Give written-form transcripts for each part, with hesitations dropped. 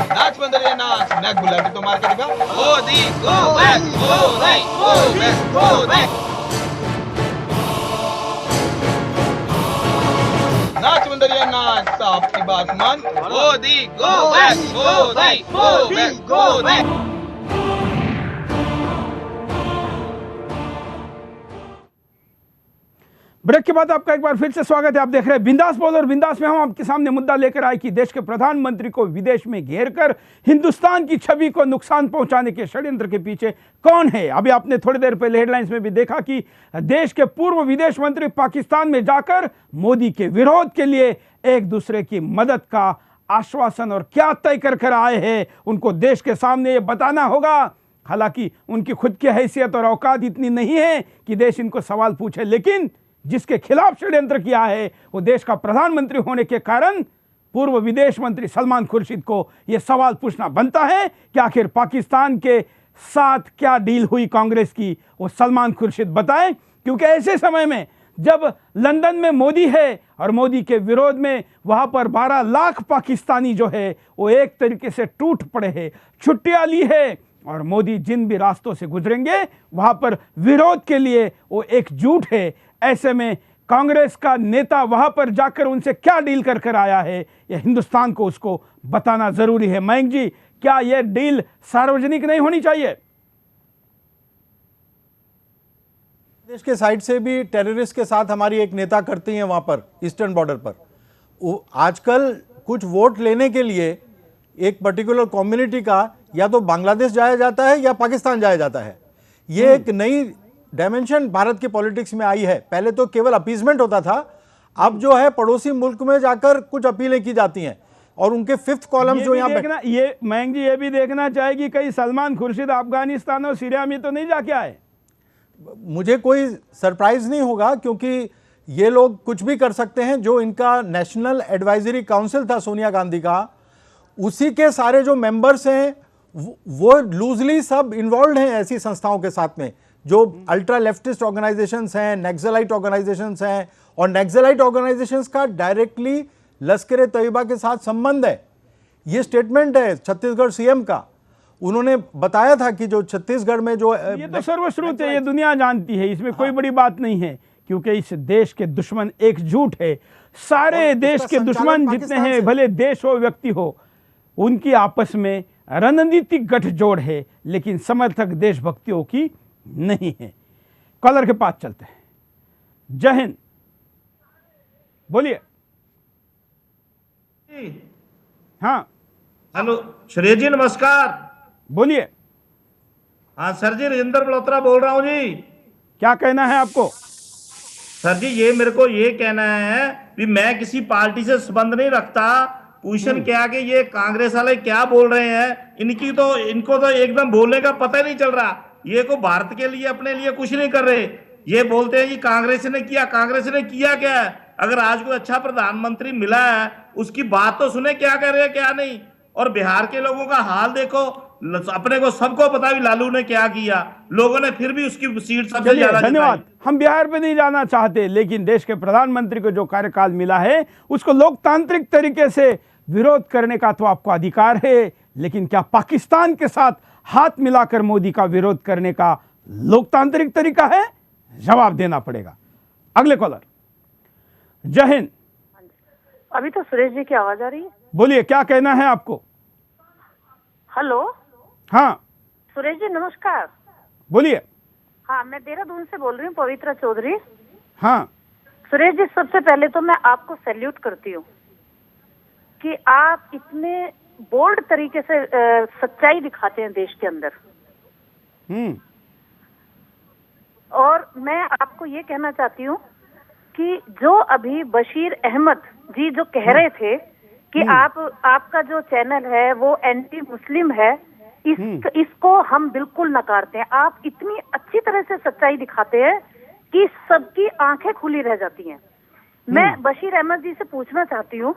नाच बंदरिया नाच, नॅक गुलाटी तो मार के दिखा। Modi go back, Modi go back, Modi. नाच बंदरिया नाच, साहब की बात मान। Modi go back, Modi go back, Modi. Break के बाद आपका एक बार फिर से स्वागत है। आप देख रहे हैं बिंदास बोल, और बिंदास में हम आपके सामने मुद्दा लेकर आए कि देश के प्रधानमंत्री को विदेश में घेरकर हिंदुस्तान की छवि को नुकसान पहुंचाने के षड्यंत्र के पीछे कौन है। अभी आपने थोड़ी देर पहले हेडलाइंस में भी देखा कि देश के पूर्व विदेश मंत्री पाकिस्तान में जाकर मोदी के विरोध के लिए एक दूसरे की मदद का आश्वासन और क्या तय कर आए हैं, उनको देश के सामने ये बताना होगा। हालांकि उनकी खुद की हैसियत और औकात इतनी नहीं है कि देश इनको सवाल पूछे, लेकिन जिसके खिलाफ षड्यंत्र किया है वो देश का प्रधानमंत्री होने के कारण पूर्व विदेश मंत्री सलमान खुर्शीद को यह सवाल पूछना बनता है कि आखिर पाकिस्तान के साथ क्या डील हुई कांग्रेस की, वो सलमान खुर्शीद बताए। क्योंकि ऐसे समय में जब लंदन में मोदी है और मोदी के विरोध में वहां पर 12 लाख पाकिस्तानी जो है वो एक तरीके से टूट पड़े हैं, छुट्टियां ली है, और मोदी जिन भी रास्तों से गुजरेंगे वहां पर विरोध के लिए वो एकजुट है। ऐसे में कांग्रेस का नेता वहां पर जाकर उनसे क्या डील कर आया है, यह हिंदुस्तान को उसको बताना जरूरी है। मयंक जी, क्या यह डील सार्वजनिक नहीं होनी चाहिए? देश के साइड से भी टेररिस्ट के साथ हमारी एक नेता करती हैं वहां पर ईस्टर्न बॉर्डर पर। आजकल कुछ वोट लेने के लिए एक पर्टिकुलर कम्युनिटी का या तो बांग्लादेश जाया जाता है या पाकिस्तान जाया जाता है। ये एक नई डायमेंशन भारत की पॉलिटिक्स में आई है। पहले तो केवल अपीजमेंट होता था, अब जो है पड़ोसी मुल्क में जाकर कुछ अपीलें की जाती हैं और उनके फिफ्थ कॉलम जो यहाँ देखना, ये मयंक जी ये भी देखना चाहेगी कहीं सलमान खुर्शीद अफगानिस्तान और सीरिया में तो नहीं जाके आए। मुझे कोई सरप्राइज नहीं होगा, क्योंकि ये लोग कुछ भी कर सकते हैं। जो इनका नेशनल एडवाइजरी काउंसिल था सोनिया गांधी का, उसी के सारे जो मेंबर्स हैं वो लूजली सब इन्वॉल्व हैं ऐसी संस्थाओं के साथ में जो अल्ट्रा लेफ्टिस्ट ऑर्गेनाइजेशंस हैं, नक्सलाइट ऑर्गेनाइजेशंस हैं, और नक्सलाइट ऑर्गेनाइजेशंस का डायरेक्टली लश्कर ए तैयबा के साथ संबंध है। ये स्टेटमेंट है छत्तीसगढ़ सीएम का। उन्होंने बताया था कि जो छत्तीसगढ़ में जो ये तो सर्वश्रुत है, ये दुनिया जानती है, इसमें कोई बड़ी बात नहीं है, क्योंकि इस देश के दुश्मन एकजुट है। सारे देश के दुश्मन जितने हैं, भले देश हो व्यक्ति हो, उनकी आपस में रणनीतिक गठजोड़ है, लेकिन समर्थक देशभक्तियों की नहीं है। कॉलर के पास चलते हैं। जय हिंद, बोलिए। हाँ हेलो श्रेय जी, नमस्कार। बोलिए। हाँ सर जी, राजेंद्र मल्होत्रा बोल रहा हूँ जी। क्या कहना है आपको? सर जी, ये मेरे को ये कहना है कि मैं किसी पार्टी से संबंध नहीं रखता। क्वेश्चन क्या कि ये कांग्रेस वाले क्या बोल रहे हैं, इनको तो एकदम बोलने का पता ही नहीं चल रहा। ये को भारत के लिए अपने लिए कुछ नहीं कर रहे। ये बोलते हैं कि कांग्रेस ने किया, कांग्रेस ने किया क्या है? अगर आज कोई अच्छा प्रधानमंत्री मिला है उसकी बात तो सुने, क्या कर रहे हैं क्या नहीं। और बिहार के लोगों का हाल देखो, अपने को सबको पता भी लालू ने क्या किया, लोगों ने फिर भी उसकी सीट सबसे ज्यादा। धन्यवाद। हम बिहार पे नहीं जाना चाहते, लेकिन देश के प्रधानमंत्री को जो कार्यकाल मिला है उसको लोकतांत्रिक तरीके से विरोध करने का तो आपको अधिकार है, लेकिन क्या पाकिस्तान के साथ हाथ मिलाकर मोदी का विरोध करने का लोकतांत्रिक तरीका है? जवाब देना पड़ेगा। अगले कॉलर। जय हिंद। अभी तो सुरेश जी की आवाज आ रही है। बोलिए, क्या कहना है आपको? हेलो। हाँ सुरेश जी नमस्कार। बोलिए। हाँ, मैं देहरादून से बोल रही हूँ, पवित्रा चौधरी। हाँ सुरेश जी, सबसे पहले तो मैं आपको सैल्यूट करती हूँ कि आप इतने बोल्ड तरीके से सच्चाई दिखाते हैं देश के अंदर। और मैं आपको ये कहना चाहती हूँ कि जो अभी बशीर अहमद जी जो कह रहे थे कि आपका जो चैनल है वो एंटी मुस्लिम है, इसको हम बिल्कुल नकारते हैं। आप इतनी अच्छी तरह से सच्चाई दिखाते हैं कि सबकी आंखें खुली रह जाती हैं। मैं बशीर अहमद जी से पूछना चाहती हूँ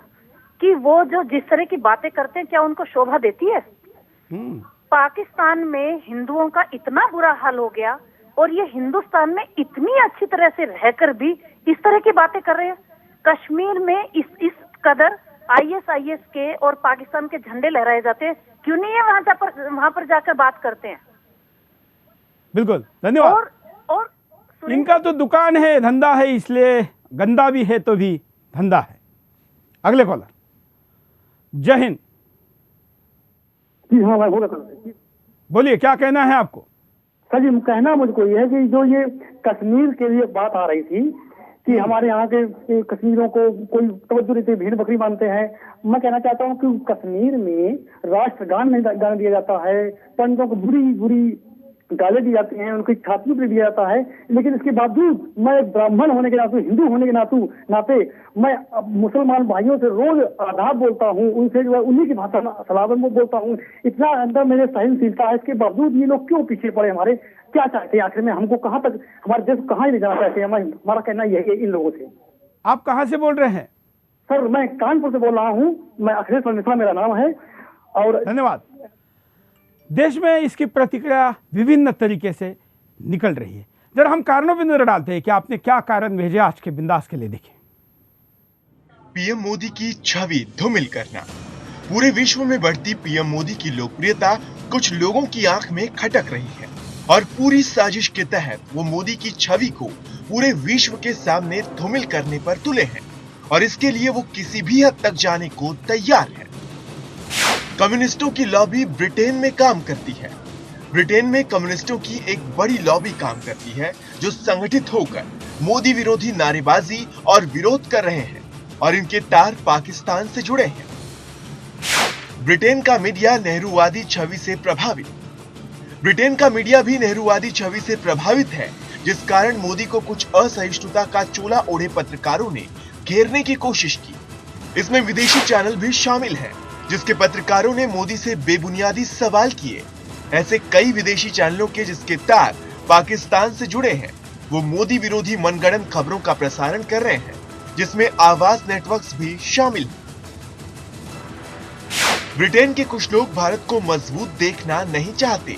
कि वो जो जिस तरह की बातें करते हैं, क्या उनको शोभा देती है? पाकिस्तान में हिंदुओं का इतना बुरा हाल हो गया और ये हिंदुस्तान में इतनी अच्छी तरह से रहकर भी इस तरह की बातें कर रहे हैं। कश्मीर में इस कदर ISIS के और पाकिस्तान के झंडे लहराए जाते हैं, क्यों नहीं है वहां पर जाकर बात करते हैं? बिल्कुल, धन्यवाद। और इनका तो दुकान है, धंधा है, इसलिए गंदा भी है तो भी धंधा है। अगले कॉलर। जय हिंद। जी हाँ भाई, बोला सर। बोलिए, क्या कहना है आपको? सर जी, कहना मुझको ये है कि जो ये कश्मीर के लिए बात आ रही थी कि हमारे यहाँ के कश्मीरियों को कोई तवज्जो नहीं, भीड़ बकरी मानते हैं। मैं कहना चाहता हूँ कि कश्मीर में राष्ट्रगान नहीं गाने दिया जाता है, पंडितों को बुरी बुरी गाली दी जाती हैं, उनकी छातियों पर दिया जाता है। लेकिन इसके बावजूद मैं ब्राह्मण होने के नाते, हिंदू होने के नाते मैं मुसलमान भाइयों से रोज आदाब बोलता हूँ, उनसे जो है उन्हीं की भाषा सलाम में बोलता हूँ। इतना अंदर मेरे सहनशीलता है, इसके बावजूद ये लोग क्यों पीछे पड़े? हमारे क्या चाहते हैं आखिर में? हमको कहाँ तक, हमारे देश को कहाँ ले जाना चाहते हैं? हमारा कहना यही है इन लोगों से। आप कहाँ से बोल रहे हैं? सर मैं कानपुर से बोल रहा हूँ, मैं अखिलेश मिश्रा मेरा नाम है। और धन्यवाद। देश में इसकी प्रतिक्रिया विभिन्न तरीके से निकल रही है। जरा हम कारणों पर नजर डालते हैं कि आपने क्या कारण भेजे आज के बिंदास के लिए। देखें। पीएम मोदी की छवि धूमिल करना। पूरे विश्व में बढ़ती पीएम मोदी की लोकप्रियता कुछ लोगों की आंख में खटक रही है और पूरी साजिश के तहत वो मोदी की छवि को पूरे विश्व के सामने धूमिल करने पर तुले हैं और इसके लिए वो किसी भी हद तक जाने को तैयार है। कम्युनिस्टों की लॉबी ब्रिटेन में काम करती है। ब्रिटेन में कम्युनिस्टों की एक बड़ी लॉबी काम करती है जो संगठित होकर मोदी विरोधी नारेबाजी और विरोध कर रहे हैं और इनके तार पाकिस्तान से जुड़े हैं। ब्रिटेन का मीडिया नेहरूवादी छवि से प्रभावित। ब्रिटेन का मीडिया भी नेहरूवादी छवि से प्रभावित है, जिस कारण मोदी को कुछ असहिष्णुता का चोला ओढ़े पत्रकारों ने घेरने की कोशिश की। इसमें विदेशी चैनल भी शामिल हैं, जिसके पत्रकारों ने मोदी से बेबुनियादी सवाल किए। ऐसे कई विदेशी चैनलों के जिसके तार पाकिस्तान से जुड़े हैं, वो मोदी विरोधी मनगढ़ंत खबरों का प्रसारण कर रहे हैं, जिसमें आवाज नेटवर्क्स भी शामिल हैं। ब्रिटेन के कुछ लोग भारत को मजबूत देखना नहीं चाहते।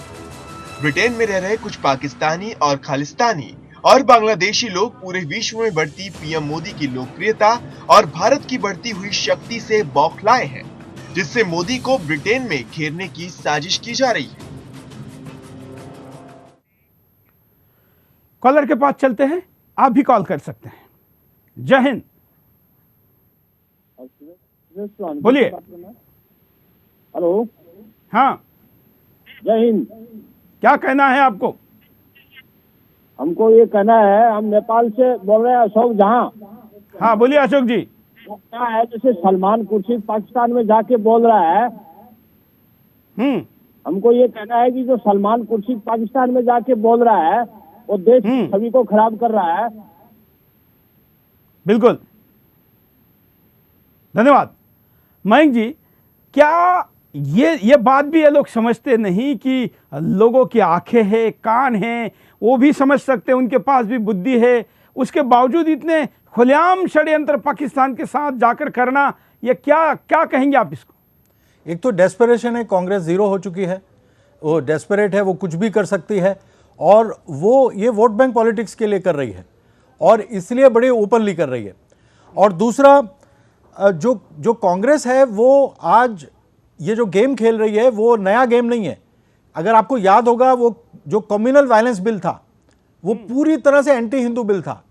ब्रिटेन में रह रहे कुछ पाकिस्तानी और खालिस्तानी और बांग्लादेशी लोग पूरे विश्व में बढ़ती पीएम मोदी की लोकप्रियता और भारत की बढ़ती हुई शक्ति से बौखलाए हैं, जिससे मोदी को ब्रिटेन में घेरने की साजिश की जा रही है। कॉलर के पास चलते हैं, आप भी कॉल कर सकते हैं। जय हिंद। बोलिए। हेलो। हाँ, जय हिंद। क्या कहना है आपको? हमको ये कहना है, हम नेपाल से बोल रहे हैं, अशोक जहां। हाँ बोलिए अशोक जी। क्या है, जैसे सलमान खुर्शीद पाकिस्तान में जाके बोल रहा है, हमको ये कहना है कि जो सलमान खुर्शीद पाकिस्तान में जाके बोल रहा है वो देश की छवि को खराब कर रहा है। बिल्कुल, धन्यवाद। मयंक जी, क्या ये बात भी ये लोग समझते नहीं कि लोगों की आंखें हैं, कान हैं, वो भी समझ सकते हैं, उनके पास भी बुद्धि है, उसके बावजूद इतने खुलेआम षड्यंत्र पाकिस्तान के साथ जाकर करना, ये क्या कहेंगे आप इसको? एक तो डेस्परेशन है, कांग्रेस जीरो हो चुकी है, वो डेस्परेट है, वो कुछ भी कर सकती है और वो ये वोट बैंक पॉलिटिक्स के लिए कर रही है और इसलिए बड़े ओपनली कर रही है। और दूसरा, जो कांग्रेस है वो आज ये जो गेम खेल रही है वो नया गेम नहीं है। अगर आपको याद होगा, वो जो कम्युनल वायलेंस बिल था वो पूरी तरह से एंटी हिंदू बिल था।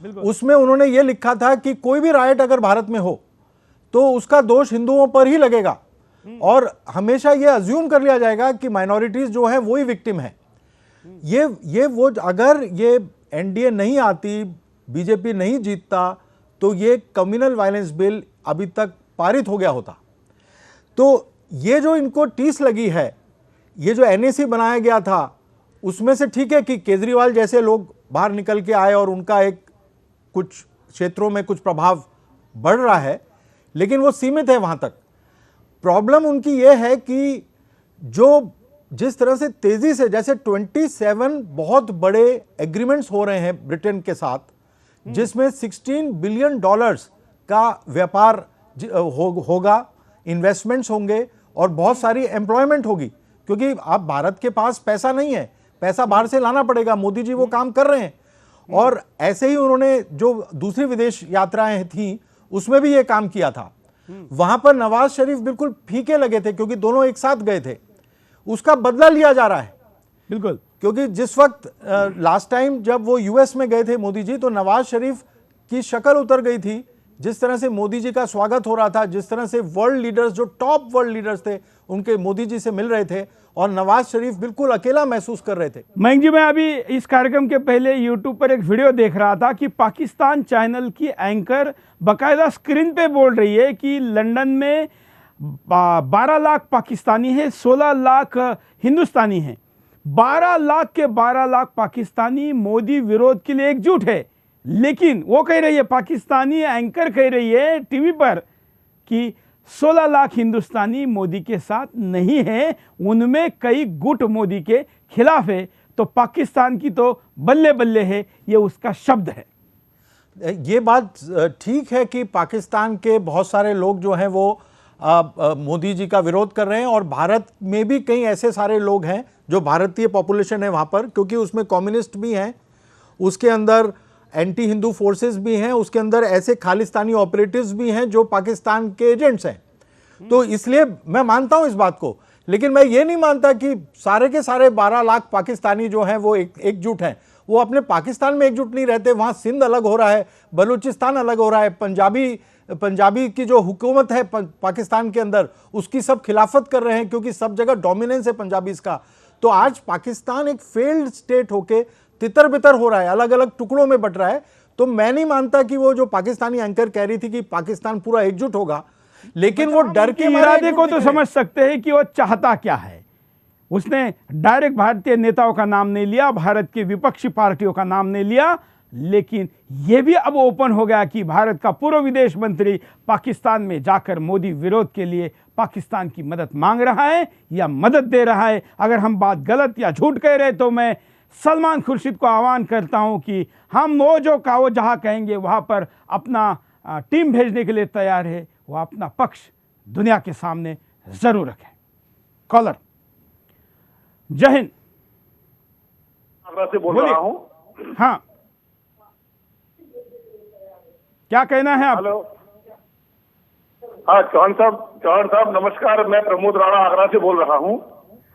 उसमें उन्होंने ये लिखा था कि कोई भी राइट अगर भारत में हो तो उसका दोष हिंदुओं पर ही लगेगा और हमेशा ये अज्यूम कर लिया जाएगा कि माइनॉरिटीज जो है वही विक्टिम है। ये वो अगर ये एनडीए नहीं आती, बीजेपी नहीं जीतता, तो ये कम्युनल वायलेंस बिल अभी तक पारित हो गया होता। तो ये जो इनको टीस लगी है, ये जो एनएसी बनाया गया था, उसमें से ठीक है कि केजरीवाल जैसे लोग बाहर निकल के आए और उनका एक कुछ क्षेत्रों में कुछ प्रभाव बढ़ रहा है, लेकिन वो सीमित है वहां तक। प्रॉब्लम उनकी ये है कि जो जिस तरह से तेजी से, जैसे 27 बहुत बड़े एग्रीमेंट्स हो रहे हैं ब्रिटेन के साथ, जिसमें $16 बिलियन का व्यापार होगा, इन्वेस्टमेंट्स होंगे और बहुत सारी एम्प्लॉयमेंट होगी, क्योंकि अब भारत के पास पैसा नहीं है, पैसा बाहर से लाना पड़ेगा। मोदी जी वो काम कर रहे हैं और ऐसे ही उन्होंने जो दूसरी विदेश यात्राएं थी उसमें भी ये काम किया था। वहां पर नवाज शरीफ बिल्कुल फीके लगे थे क्योंकि दोनों एक साथ गए थे। उसका बदला लिया जा रहा है बिल्कुल, क्योंकि जिस वक्त लास्ट टाइम जब वो यूएस में गए थे मोदी जी, तो नवाज शरीफ की शक्ल उतर गई थी। जिस तरह से मोदी जी का स्वागत हो रहा था, जिस तरह से वर्ल्ड लीडर्स, जो टॉप वर्ल्ड लीडर्स थे, उनके मोदी जी से मिल रहे थे, और नवाज शरीफ बिल्कुल अकेला महसूस कर रहे थे। मयंक जी, मैं अभी इस कार्यक्रम के पहले यूट्यूब पर एक वीडियो देख रहा था कि पाकिस्तान चैनल की एंकर बाकायदा स्क्रीन पे बोल रही है कि लंदन में 12 लाख पाकिस्तानी है, 16 लाख हिंदुस्तानी हैं। 12 लाख के 12 लाख पाकिस्तानी मोदी विरोध के लिए एकजुट है, लेकिन वो कह रही है, पाकिस्तानी एंकर कह रही है टीवी पर कि 16 लाख हिंदुस्तानी मोदी के साथ नहीं है, उनमें कई गुट मोदी के खिलाफ है। तो पाकिस्तान की तो बल्ले बल्ले है, ये उसका शब्द है। ये बात ठीक है कि पाकिस्तान के बहुत सारे लोग जो हैं वो मोदी जी का विरोध कर रहे हैं, और भारत में भी कई ऐसे सारे लोग हैं जो भारतीय पॉपुलेशन है वहाँ पर, क्योंकि उसमें कम्युनिस्ट भी हैं, उसके अंदर एंटी हिंदू फोर्सेस भी हैं, उसके अंदर ऐसे खालिस्तानी ऑपरेटिव्स भी हैं जो पाकिस्तान के एजेंट्स हैं। तो इसलिए मैं मानता हूं इस बात को, लेकिन मैं ये नहीं मानता कि सारे के सारे 12 लाख पाकिस्तानी जो हैं वो एकजुट हैं। वो अपने पाकिस्तान में एकजुट नहीं रहते, वहाँ सिंध अलग हो रहा है, बलूचिस्तान अलग हो रहा है, पंजाबी की जो हुकूमत है पाकिस्तान के अंदर, उसकी सब खिलाफत कर रहे हैं, क्योंकि सब जगह डोमिनेंस है पंजाबीज का। तो आज पाकिस्तान एक फेल्ड स्टेट होके तितर बितर हो रहा है, अलग अलग टुकड़ों में बट रहा है। तो मैं नहीं मानता कि वो जो पाकिस्तानी एंकर कह रही थी कि पाकिस्तान पूरा एकजुट होगा, लेकिन वो डर के इरादे को तो समझ सकते हैं कि वो चाहता क्या है। उसने डायरेक्ट भारतीय नेताओं का नाम नहीं लिया, भारत की विपक्षी पार्टियों का नाम नहीं लिया, लेकिन यह भी अब ओपन हो गया कि भारत का पूर्व विदेश मंत्री पाकिस्तान में जाकर मोदी विरोध के लिए पाकिस्तान की मदद मांग रहा है या मदद दे रहा है। अगर हम बात गलत या झूठ कह रहे तो मैं सलमान खुर्शीद को आह्वान करता हूं कि हम वो जो कहो जहां कहेंगे वहां पर अपना टीम भेजने के लिए तैयार है, वो अपना पक्ष दुनिया के सामने जरूर रखें। कॉलर, जय हिंद। आगरा से बोल रहा हूं। हाँ, क्या कहना है आप? हेलो, हाँ चौहान साहब नमस्कार, मैं प्रमोद राणा आगरा से बोल रहा हूं।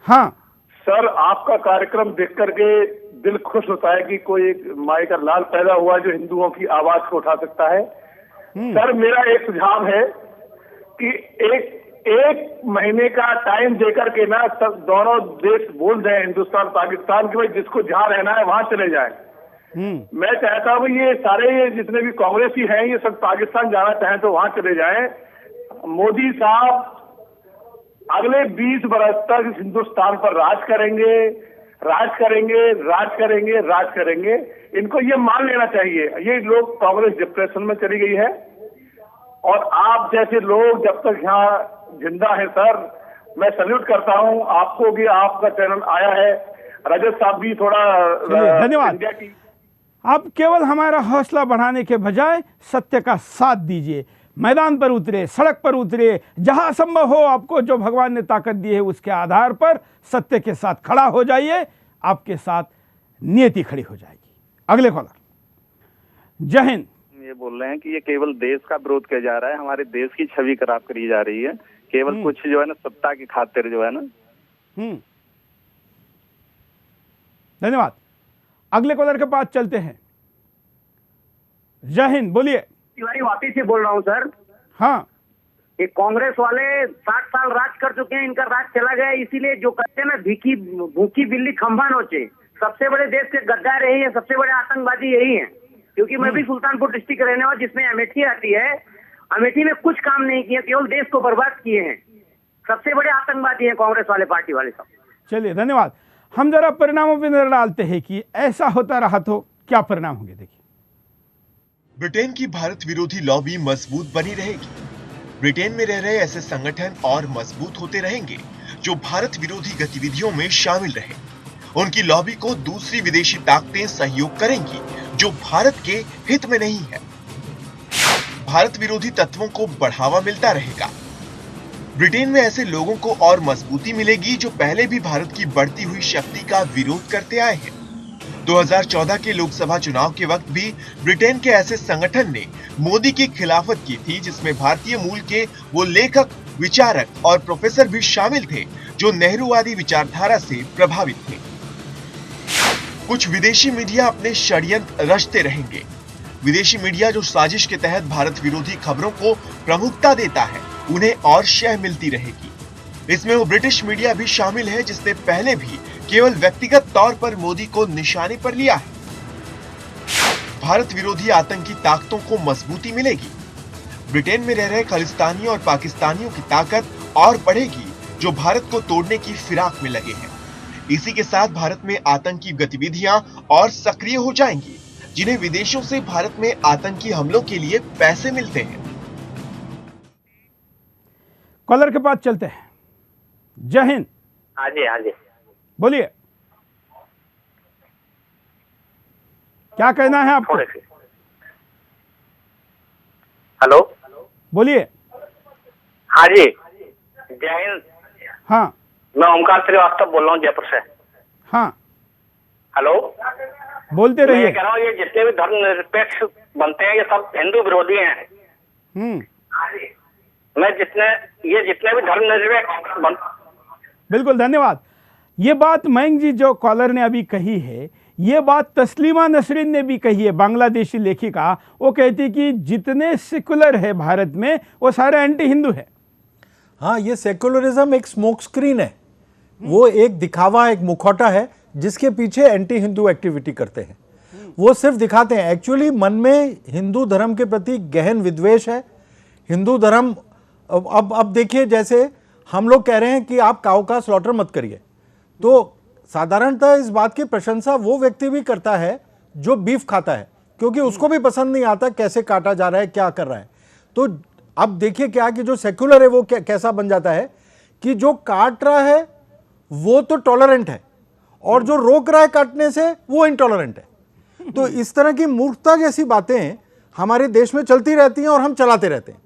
हाँ सर, आपका कार्यक्रम देख करके दिल खुश होता है कि कोई एक माई का लाल पैदा हुआ जो हिंदुओं की आवाज को उठा सकता है। सर, मेरा एक सुझाव है कि एक महीने का टाइम देकर के ना सब दोनों देश बोल दें, हिंदुस्तान पाकिस्तान, कि भाई जिसको जहां रहना है वहां चले जाए। मैं चाहता हूँ ये सारे जितने भी कांग्रेसी हैं ये सब पाकिस्तान जाना चाहें तो वहां चले जाएं। मोदी साहब अगले 20 बरस तक इस हिंदुस्तान पर राज करेंगे, राज करेंगे, राज करेंगे, राज करेंगे। इनको ये मान लेना चाहिए। ये लोग, कांग्रेस डिप्रेशन में चली गई है और आप जैसे लोग जब तक यहाँ जिंदा है सर, मैं सल्यूट करता हूँ आपको कि आपका चैनल आया है। रजत साहब भी थोड़ा धन्यवाद। आप केवल हमारा हौसला बढ़ाने के बजाय सत्य का साथ दीजिए, मैदान पर उतरे, सड़क पर उतरे, जहां संभव हो आपको जो भगवान ने ताकत दी है उसके आधार पर सत्य के साथ खड़ा हो जाइए, आपके साथ नियति खड़ी हो जाएगी। अगले कॉलर, जय हिंद। ये बोल रहे हैं कि ये केवल देश का विरोध किया जा रहा है, हमारे देश की छवि खराब करी जा रही है, केवल कुछ जो है ना सत्ता की खातिर जो है ना। धन्यवाद। अगले कॉलर के पास चलते हैं। जय हिंद, बोलिए। तिवारी वापी से बोल रहा हूँ सर। हाँ, ये कांग्रेस वाले 60 साल राज कर चुके हैं, इनका राज चला गया, इसीलिए जो कहते हैं ना भूखी बिल्ली खंभा नोचे। सबसे बड़े देश के गद्दार यही है, सबसे बड़े आतंकवादी यही है। क्योंकि मैं भी सुल्तानपुर डिस्ट्रिक्ट का रहने वाला, जिसमें अमेठी आती है, अमेठी में कुछ काम नहीं किया, केवल देश को बर्बाद किए हैं। सबसे बड़े आतंकवादी हैं कांग्रेस वाले, पार्टी वाले सब। चलिए धन्यवाद। हम जरा परिणामों पर नजर डालते हैं कि ऐसा होता रहा तो क्या परिणाम होंगे। देखिए, ब्रिटेन की भारत विरोधी लॉबी मजबूत बनी रहेगी। ब्रिटेन में रह रहे ऐसे संगठन और मजबूत होते रहेंगे जो भारत विरोधी गतिविधियों में शामिल रहे। उनकी लॉबी को दूसरी विदेशी ताकतें सहयोग करेंगी जो भारत के हित में नहीं है। भारत विरोधी तत्वों को बढ़ावा मिलता रहेगा। ब्रिटेन में ऐसे लोगों को और मजबूती मिलेगी जो पहले भी भारत की बढ़ती हुई शक्ति का विरोध करते आए हैं। 2014 के लोकसभा चुनाव के वक्त भी ब्रिटेन के ऐसे संगठन ने मोदी की खिलाफत की थी, जिसमें भारतीय मूल के वो लेखक, विचारक और प्रोफेसर भी शामिल थे जो नेहरूवादी विचारधारा से प्रभावित थे। कुछ विदेशी मीडिया अपने षड्यंत्र रचते रहेंगे। विदेशी मीडिया जो साजिश के तहत भारत विरोधी खबरों को प्रमुखता देता है, उन्हें और शह मिलती रहेगी। इसमें वो ब्रिटिश मीडिया भी शामिल है जिसने पहले भी केवल व्यक्तिगत तौर पर मोदी को निशाने पर लिया है। भारत विरोधी आतंकी ताकतों को मजबूती मिलेगी। ब्रिटेन में रह रहे खालिस्तानियों और पाकिस्तानियों की ताकत और बढ़ेगी, जो भारत को तोड़ने की फिराक में लगे हैं। इसी के साथ भारत में आतंकी गतिविधियां और सक्रिय हो जाएंगी, जिन्हें विदेशों से भारत में आतंकी हमलों के लिए पैसे मिलते हैं। कॉलर के पास चलते हैं। जय हिंद। हाँ जी, हाँ जी, बोलिए, क्या कहना है आपको? हेलो, बोलिए। हाँ जी, जय हिंद। हाँ, मैं ओमकार श्रीवास्तव बोल रहा हूँ जयपुर से। हाँ, हेलो, बोलते मैं रहिए। ये कह रहा हूँ, ये जितने भी धर्मनिरपेक्ष बनते हैं ये सब हिंदू विरोधी हैं। मैं जितने भी धर्मनिरपेक्ष बिल्कुल, धन्यवाद। ये बात मयंक जी जो कॉलर ने अभी कही है, ये बात तस्लीमा नसरीन ने भी कही है, बांग्लादेशी लेखिका। वो कहती कि जितने सेकुलर है भारत में वो सारे एंटी हिंदू है। हाँ, ये सेकुलरिज्म एक स्मोक स्क्रीन है, वो एक दिखावा, एक मुखौटा है जिसके पीछे एंटी हिंदू एक्टिविटी करते हैं। वो सिर्फ दिखाते हैं, एक्चुअली मन में हिंदू धर्म के प्रति गहन विद्वेष है। हिंदू धर्म अब देखिए, जैसे हम लोग कह रहे हैं कि आप काऊ का स्लॉटर मत करिए, तो साधारणतः इस बात की प्रशंसा वो व्यक्ति भी करता है जो बीफ खाता है, क्योंकि उसको भी पसंद नहीं आता कैसे काटा जा रहा है, क्या कर रहा है। तो अब देखिए क्या कि जो सेक्युलर है वो कैसा बन जाता है कि जो काट रहा है वो तो टॉलरेंट है और जो रोक रहा है काटने से वो इनटॉलरेंट है। तो इस तरह की मूर्खता जैसी बातें हमारे देश में चलती रहती हैं और हम चलाते रहते हैं।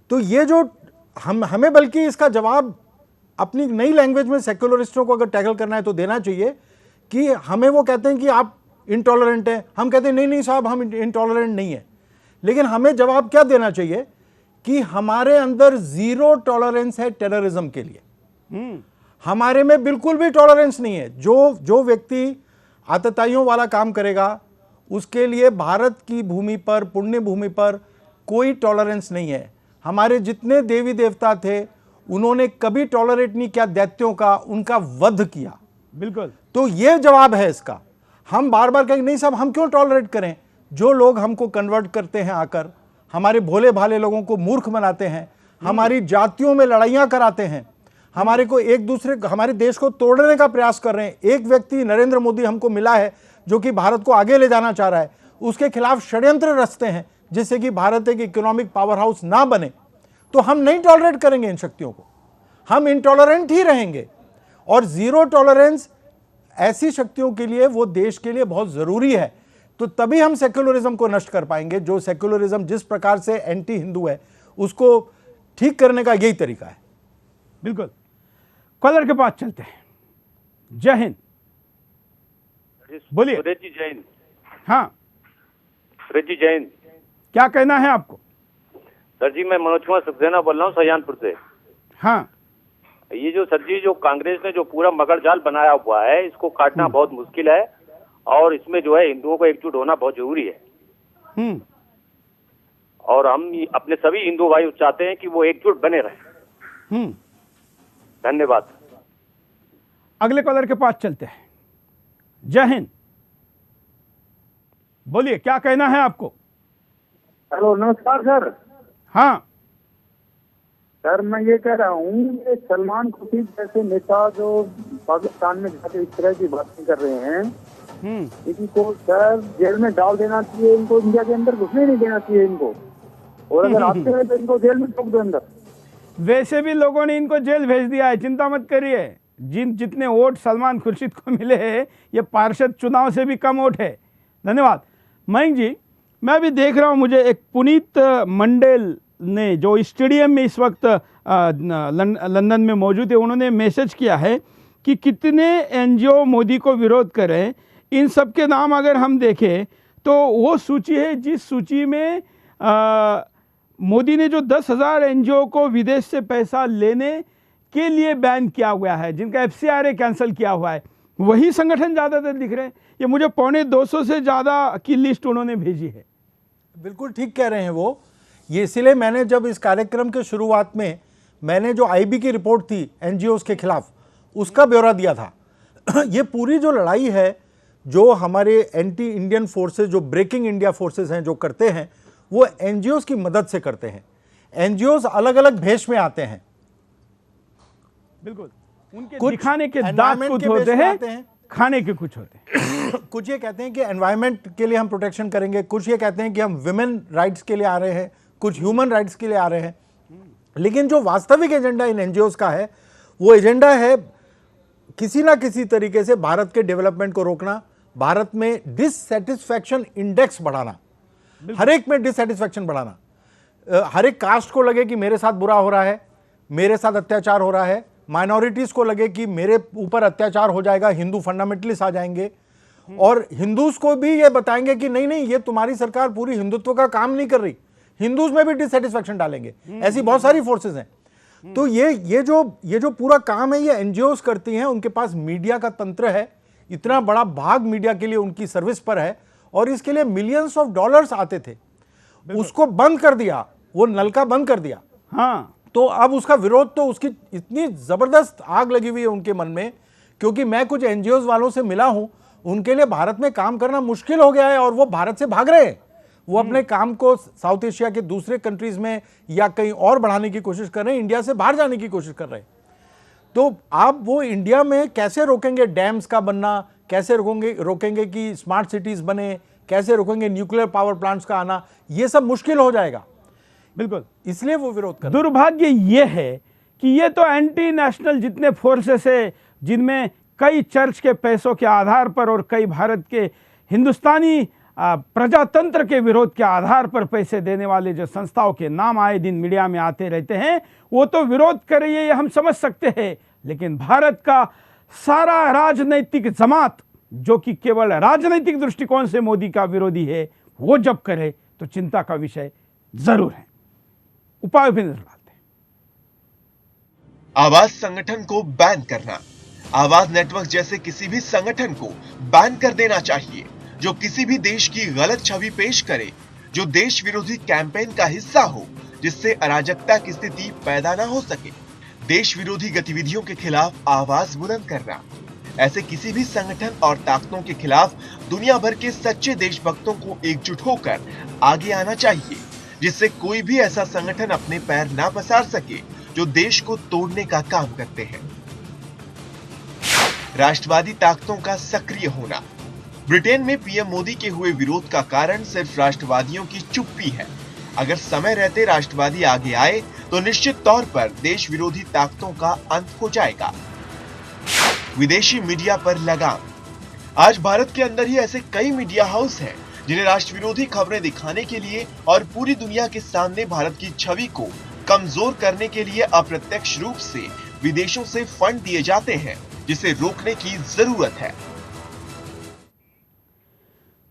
तो ये जो हमें बल्कि इसका जवाब अपनी नई लैंग्वेज में सेक्युलरिस्टों को अगर टैकल करना है तो देना चाहिए कि हमें वो कहते हैं कि आप इनटॉलरेंट हैं, हम कहते हैं नहीं नहीं साहब हम इनटॉलरेंट नहीं है। लेकिन हमें जवाब क्या देना चाहिए कि हमारे अंदर जीरो टॉलरेंस है टेररिज्म के लिए। हमारे में बिल्कुल भी टॉलरेंस नहीं है। जो व्यक्ति आतताइयों वाला काम करेगा उसके लिए भारत की भूमि पर, पुण्य भूमि पर कोई टॉलरेंस नहीं है। हमारे जितने देवी देवता थे उन्होंने कभी टॉलरेट नहीं किया दैत्यों का, उनका वध किया। बिल्कुल। तो ये जवाब है इसका। हम बार बार कहेंगे नहीं साहब हम क्यों टॉलरेट करें। जो लोग हमको कन्वर्ट करते हैं आकर, हमारे भोले भाले लोगों को मूर्ख बनाते हैं, हमारी जातियों में लड़ाइयां कराते हैं, हमारे को एक दूसरे, हमारे देश को तोड़ने का प्रयास कर रहे हैं। एक व्यक्ति नरेंद्र मोदी हमको मिला है जो कि भारत को आगे ले जाना चाह रहा है, उसके खिलाफ षड्यंत्र रचते हैं जिससे कि भारत एक इकोनॉमिक पावर हाउस ना बने। तो हम नहीं टॉलरेट करेंगे इन शक्तियों को, हम इंटॉलरेंट ही रहेंगे। और जीरो टॉलरेंस ऐसी शक्तियों के लिए, वो देश के लिए बहुत जरूरी है। तो तभी हम सेक्युलरिज्म को नष्ट कर पाएंगे। जो सेक्युलरिज्म जिस प्रकार से एंटी हिंदू है उसको ठीक करने का यही तरीका है। बिल्कुल। कॉलर के पास चलते हैं। जय हिंद। बोलिए। सुरेश जी जैन। हाँ, सुरेश जी जैन। क्या कहना है आपको? सर जी मैं मनोज कुमार सक्सेना बोल रहा हूँ सजानपुर से। हाँ, ये जो सर जी जो कांग्रेस ने जो पूरा मगर जाल बनाया हुआ है इसको काटना बहुत मुश्किल है और इसमें जो है हिंदुओं को एकजुट होना बहुत जरूरी है। और हम अपने सभी हिंदू भाई चाहते हैं कि वो एकजुट बने रहे। धन्यवाद। अगले कॉलर के पास चलते हैं। जय हिंद। बोलिए, क्या कहना है आपको? हेलो, नमस्कार सर। हाँ सर, मैं ये कह रहा हूँ कि सलमान खुर्शीद जैसे नेता जो पाकिस्तान में जाकर इस तरह की बातें कर रहे हैं, इनको सर जेल में डाल देना चाहिए। इनको इंडिया के अंदर घुसने नहीं देना चाहिए इनको, और अगर आते हैं तो इनको जेल में ठोक दो अंदर। वैसे भी लोगों ने इनको जेल भेज दिया है, चिंता मत करिए। जितने वोट सलमान खुर्शीद को मिले हैं ये पार्षद चुनाव से भी कम वोट है। धन्यवाद। मयंक जी, मैं अभी देख रहा हूँ, मुझे एक पुनीत मंडेल ने जो स्टेडियम में इस वक्त लंदन में मौजूद है, उन्होंने मैसेज किया है कि कितने एनजीओ मोदी को विरोध करें, इन सब के नाम अगर हम देखें तो वो सूची है जिस सूची में मोदी ने जो 10,000 एनजीओ को विदेश से पैसा लेने के लिए बैन किया हुआ है, जिनका एफसीआरए कैंसिल किया हुआ है, वही संगठन ज़्यादातर दिख रहे हैं। ये मुझे 250 से ज़्यादा की लिस्ट उन्होंने भेजी है। बिल्कुल ठीक कह रहे हैं वो। ये इसीलिए मैंने जब इस कार्यक्रम के शुरुआत में मैंने जो आईबी की रिपोर्ट थी एनजीओज के खिलाफ उसका ब्यौरा दिया था। ये पूरी जो लड़ाई है जो हमारे एंटी इंडियन फोर्सेस, जो ब्रेकिंग इंडिया फोर्सेस हैं, जो करते हैं वो एनजीओज की मदद से करते हैं। एनजीओज अलग अलग भेष में आते हैं, बिल्कुल उनके दिखाने के दांत कुछ होते हैं, खाने के कुछ होते हैं। कुछ ये कहते हैं कि एनवायरनमेंट के लिए हम प्रोटेक्शन करेंगे, कुछ ये कहते हैं कि हम विमेन राइट्स के लिए आ रहे हैं, कुछ ह्यूमन राइट्स के लिए आ रहे हैं। लेकिन जो वास्तविक एजेंडा इन एनजीओज का है वो एजेंडा है किसी ना किसी तरीके से भारत के डेवलपमेंट को रोकना, भारत में डिससेटिस्फैक्शन इंडेक्स बढ़ाना, हर एक में डिससेटिस्फैक्शन बढ़ाना। हर एक कास्ट को लगे कि मेरे साथ बुरा हो रहा है, मेरे साथ अत्याचार हो रहा है, माइनॉरिटीज को लगे कि मेरे ऊपर अत्याचार हो जाएगा, हिंदू फंडामेंटलिस्ट आ जाएंगे, और हिंदूज को भी ये बताएंगे कि नहीं नहीं ये तुम्हारी सरकार पूरी हिंदुत्व का काम नहीं कर रही, हिंदूज में भी डिससेटिस्फैक्शन डालेंगे। ऐसी बहुत सारी फोर्सेस हैं। तो ये जो पूरा काम है ये एनजीओज करती हैं। उनके पास मीडिया का तंत्र है, इतना बड़ा भाग मीडिया के लिए उनकी सर्विस पर है, और इसके लिए मिलियंस ऑफ डॉलर्स आते थे, उसको बंद कर दिया, वो नलका बंद कर दिया। हाँ, तो अब उसका विरोध, तो उसकी इतनी जबरदस्त आग लगी हुई है उनके मन में, क्योंकि मैं कुछ एनजीओज वालों से मिला हूं, उनके लिए भारत में काम करना मुश्किल हो गया है और वो भारत से भाग रहे हैं। वो अपने काम को साउथ एशिया के दूसरे कंट्रीज में या कहीं और बढ़ाने की कोशिश कर रहे हैं, इंडिया से बाहर जाने की कोशिश कर रहे हैं। तो आप वो इंडिया में कैसे रोकेंगे डैम्स का बनना, कैसे रोकेंगे कि स्मार्ट सिटीज बने, कैसे रोकेंगे न्यूक्लियर पावर प्लांट्स का आना, ये सब मुश्किल हो जाएगा। बिल्कुल, इसलिए वो विरोध कर। दुर्भाग्य ये है कि ये तो एंटी नेशनल जितने फोर्सेस है, जिनमें कई चर्च के पैसों के आधार पर और कई भारत के हिंदुस्तानी प्रजातंत्र के विरोध के आधार पर पैसे देने वाले जो संस्थाओं के नाम आए दिन मीडिया में आते रहते हैं, वो तो विरोध कर रही है, ये हम समझ सकते हैं। लेकिन भारत का सारा राजनैतिक जमात, जो कि केवल राजनैतिक दृष्टिकोण से मोदी का विरोधी है, वो जब करे तो चिंता का विषय जरूर है। उपाय भी नजर आते हैं। आवाज संगठन को बैन करना, आवाज नेटवर्क जैसे किसी भी संगठन को बैन कर देना चाहिए जो किसी भी देश की गलत छवि पेश करे, जो देश विरोधी कैंपेन का हिस्सा हो, जिससे अराजकता की स्थिति पैदा ना हो सके। देश विरोधी गतिविधियों के खिलाफ आवाज बुलंद करना, ऐसे किसी भी संगठन और ताकतों के खिलाफ दुनिया भर के सच्चे देशभक्तों को एकजुट होकर आगे आना चाहिए, जिससे कोई भी ऐसा संगठन अपने पैर ना पसार सके जो देश को तोड़ने का काम करते हैं। राष्ट्रवादी ताकतों का सक्रिय होना, ब्रिटेन में पीएम मोदी के हुए विरोध का कारण सिर्फ राष्ट्रवादियों की चुप्पी है। अगर समय रहते राष्ट्रवादी आगे आए तो निश्चित तौर पर देश विरोधी ताकतों का अंत हो जाएगा। विदेशी मीडिया पर लगाम, आज भारत के अंदर ही ऐसे कई मीडिया हाउस हैं जिन्हें राष्ट्र विरोधी खबरें दिखाने के लिए और पूरी दुनिया के सामने भारत की छवि को कमजोर करने के लिए अप्रत्यक्ष रूप से विदेशों से फंड दिए जाते हैं, जिसे रोकने की जरूरत है।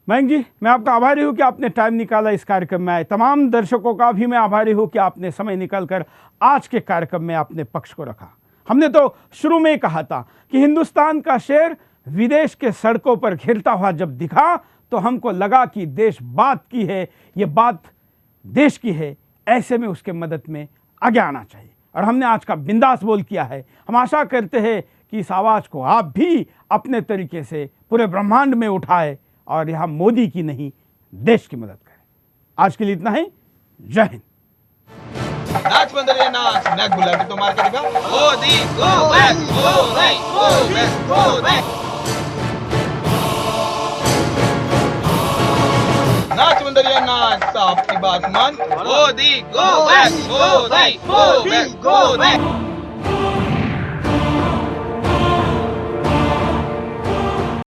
मयंक जी, मैं आपका आभारी हूं कि आपने टाइम निकाला इस कार्यक्रम में आए। तमाम दर्शकों का भी मैं आभारी हूं कि आपने समय निकालकर आज के कार्यक्रम में अपने पक्ष को रखा। हमने तो शुरू में ही कहा था कि हिंदुस्तान का शेर विदेश के सड़कों पर घिरता हुआ जब दिखा तो हमको लगा कि देश बात की है, ये बात देश की है, ऐसे में उसके मदद में आगे आना चाहिए। और हमने आज का बिंदास बोल किया है। हम आशा करते हैं कि इस आवाज़ को आप भी अपने तरीके से पूरे ब्रह्मांड में उठाए और यहाँ मोदी की नहीं देश की मदद करें। आज के लिए इतना ही। जय हिंद। नाच बंदरिया नाच, नैक बुला के तो मार के दिखा। Modi go back, Modi go back, Modi. नाच बंदरिया नाच, साफ की बात मान। Modi go back, Modi go back, Modi.